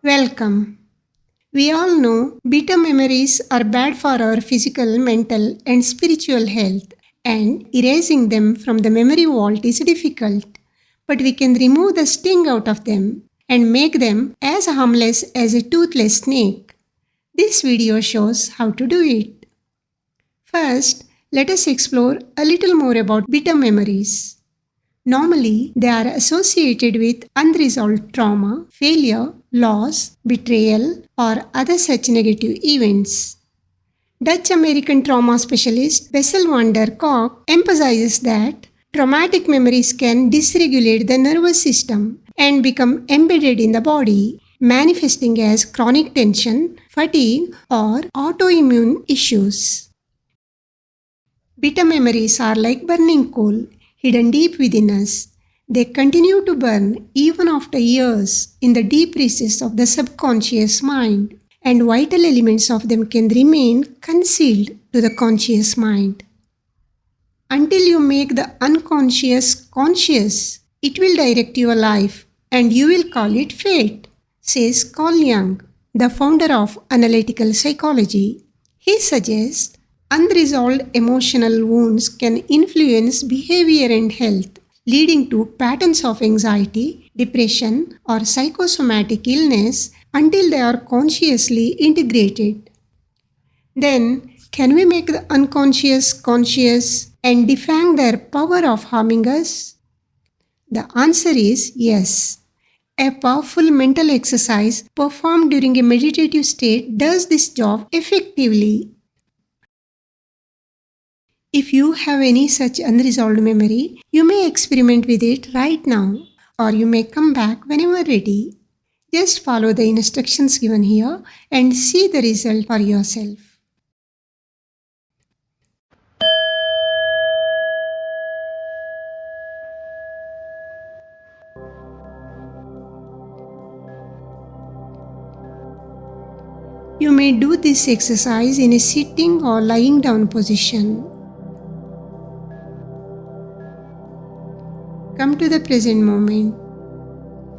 Welcome. We all know bitter memories are bad for our physical, mental, and spiritual health, and erasing them from the memory vault is difficult. But we can remove the sting out of them and make them as harmless as a toothless snake. This video shows how to do it. First, let us explore a little more about bitter memories. Normally, they are associated with unresolved trauma, failure, loss, betrayal, or other such negative events. Dutch American trauma specialist Bessel van der Kolk emphasizes that traumatic memories can dysregulate the nervous system and become embedded in the body, manifesting as chronic tension, fatigue, or autoimmune issues. Bitter memories are like burning coal, hidden deep within us. They continue to burn even after years in the deep recesses of the subconscious mind, and vital elements of them can remain concealed to the conscious mind. Until you make the unconscious conscious, it will direct your life and you will call it fate, says Carl Jung, the founder of analytical psychology. He suggests unresolved emotional wounds can influence behavior and health, leading to patterns of anxiety, depression, or psychosomatic illness until they are consciously integrated. Then, can we make the unconscious conscious and defang their power of harming us? The answer is yes. A powerful mental exercise performed during a meditative state does this job effectively. If you have any such unresolved memory, you may experiment with it right now, or you may come back whenever ready. Just follow the instructions given here and see the result for yourself. You may do this exercise in a sitting or lying down position. Come to the present moment.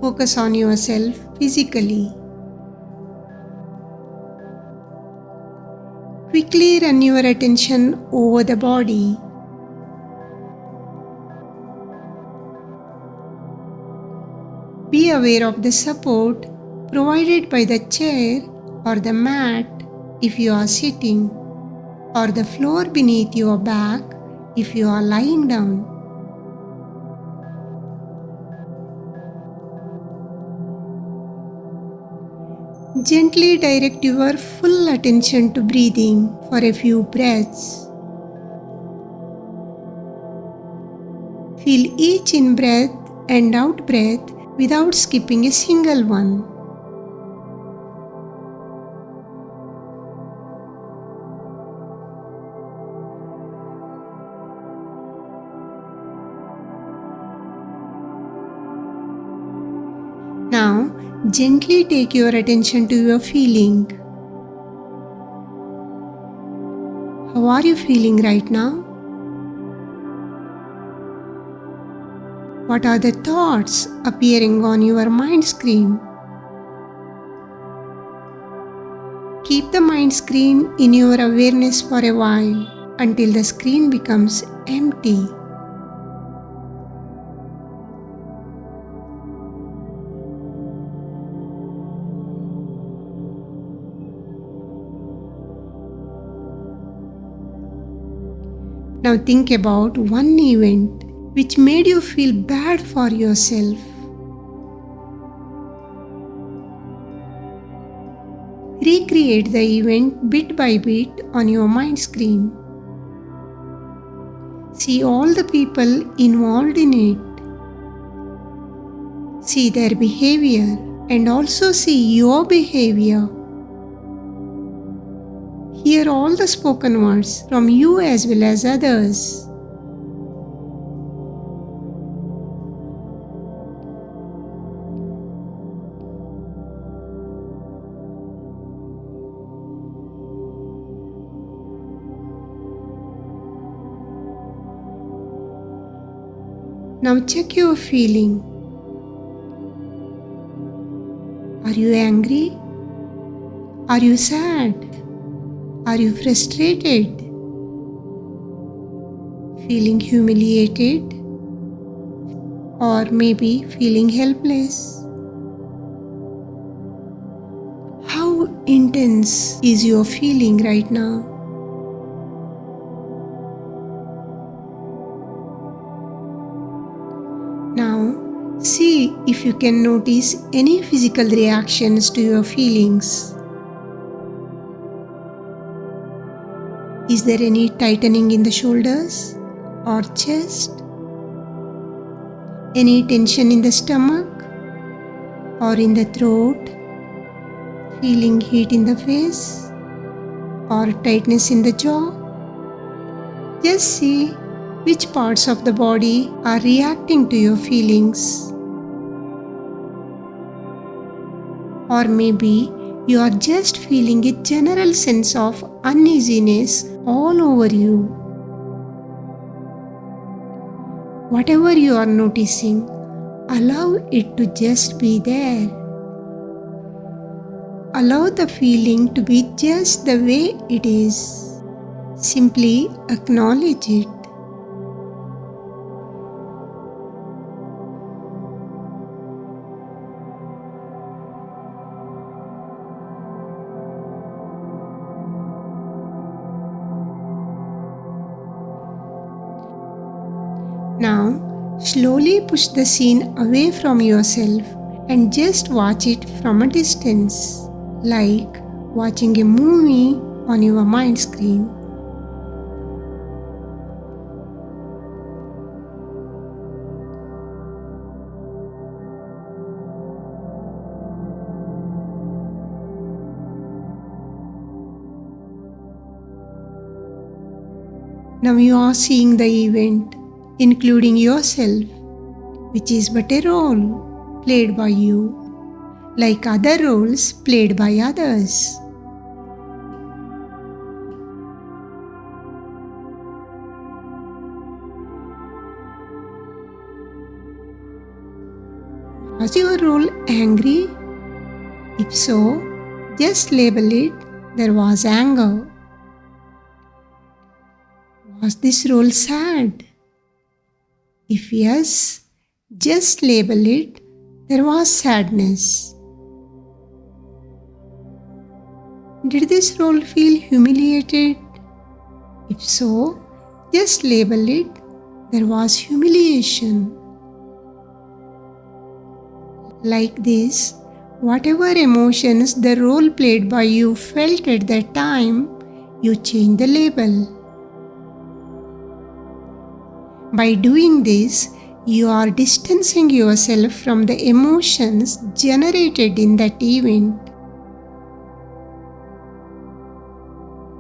Focus on yourself physically. Quickly run your attention over the body. Be aware of the support provided by the chair or the mat if you are sitting, or the floor beneath your back if you are lying down. Gently direct your full attention to breathing for a few breaths. Feel each in-breath and out-breath without skipping a single one. Now, gently take your attention to your feeling. How are you feeling right now? What are the thoughts appearing on your mind screen? Keep the mind screen in your awareness for a while until the screen becomes empty. Now think about one event which made you feel bad for yourself. Recreate the event bit by bit on your mind screen. See all the people involved in it. See their behavior and also see your behavior. Hear all the spoken words from you as well as others. Now check your feeling. Are you angry? Are you sad? Are you frustrated? Feeling humiliated? Or maybe feeling helpless? How intense is your feeling right now? Now, see if you can notice any physical reactions to your feelings. Is there any tightening in the shoulders or chest? Any tension in the stomach or in the throat? Feeling heat in the face or tightness in the jaw? Just see which parts of the body are reacting to your feelings. Or maybe you are just feeling a general sense of uneasiness all over you. Whatever you are noticing, allow it to just be there. Allow the feeling to be just the way it is. Simply acknowledge it. Now, slowly push the scene away from yourself and just watch it from a distance, like watching a movie on your mind screen. Now you are seeing the event, including yourself, which is but a role played by you, like other roles played by others. Was your role angry? If so, just label it, there was anger. Was this role sad? If yes, just label it, there was sadness. Did this role feel humiliated? If so, just label it, there was humiliation. Like this, whatever emotions the role played by you felt at that time, you change the label. By doing this, you are distancing yourself from the emotions generated in that event.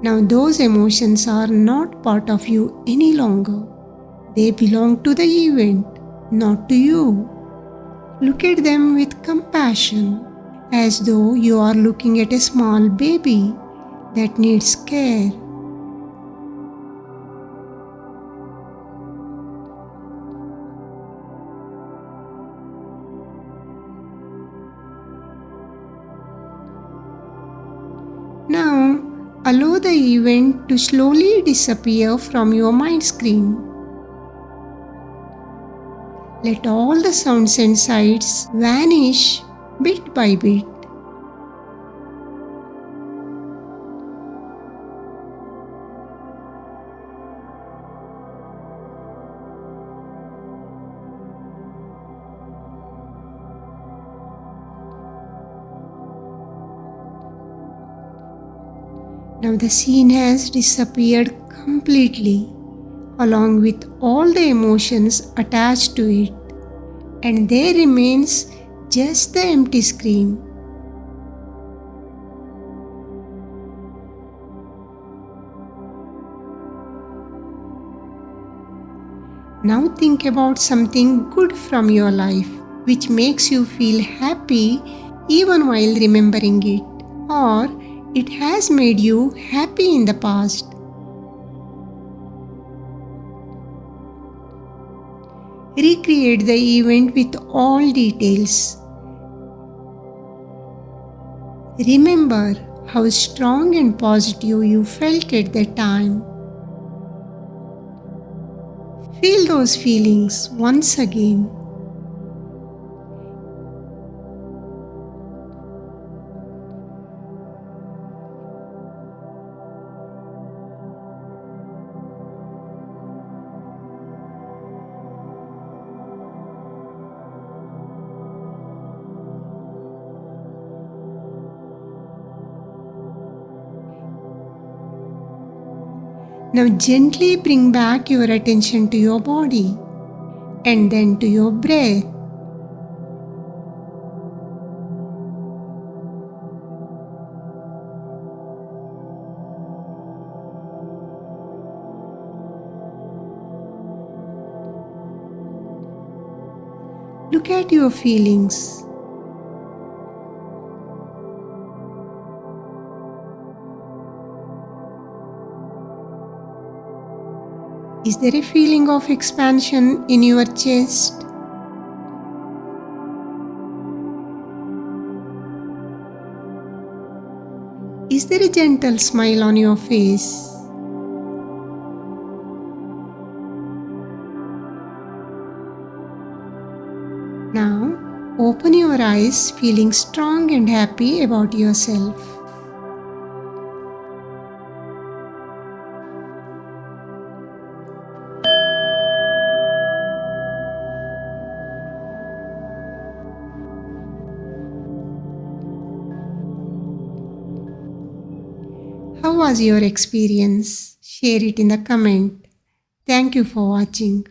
Now those emotions are not part of you any longer. They belong to the event, not to you. Look at them with compassion, as though you are looking at a small baby that needs care. Now, allow the event to slowly disappear from your mind screen. Let all the sounds and sights vanish bit by bit. Now the scene has disappeared completely, along with all the emotions attached to it, and there remains just the empty screen. Now think about something good from your life which makes you feel happy even while remembering it, or it has made you happy in the past. Recreate the event with all details. Remember how strong and positive you felt at that time. Feel those feelings once again. Now gently bring back your attention to your body and then to your breath. Look at your feelings. Is there a feeling of expansion in your chest? Is there a gentle smile on your face? Now, open your eyes feeling strong and happy about yourself. How was your experience? Share it in the comment. Thank you for watching.